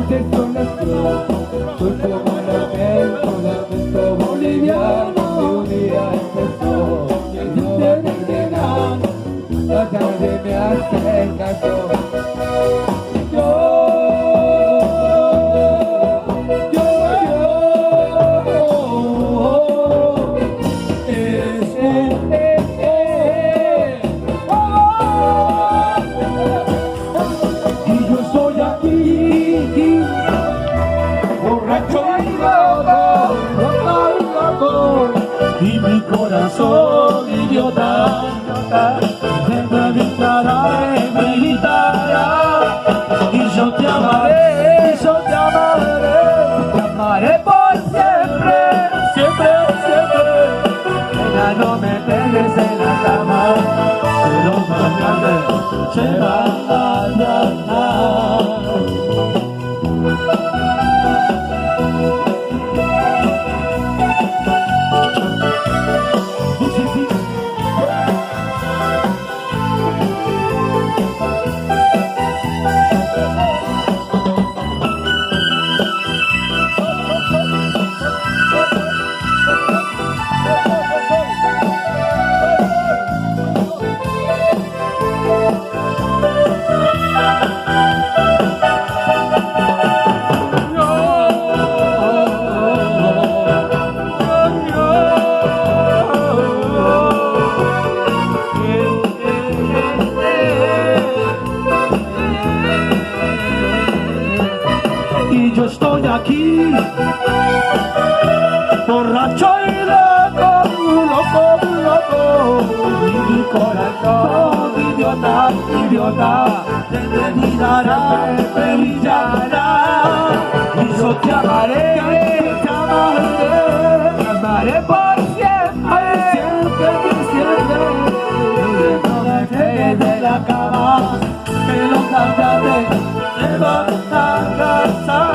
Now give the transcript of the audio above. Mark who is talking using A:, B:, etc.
A: de selección. Soy como lamento boliviano que un día empezó y no va a terminar. La tarde me hace caso.
B: Y mi corazón idiota me gritará, y yo te amaré, te amaré por siempre, siempre, siempre. Nena, no me dejes en la cama, que los mañanas se van a dar. Y yo estoy aquí, borracho y loco, y mi corazón idiota, te brillará, y yo te amaré, te amaré por siempre, siempre, no me dejes de la cama, que los cantantes se van a casar.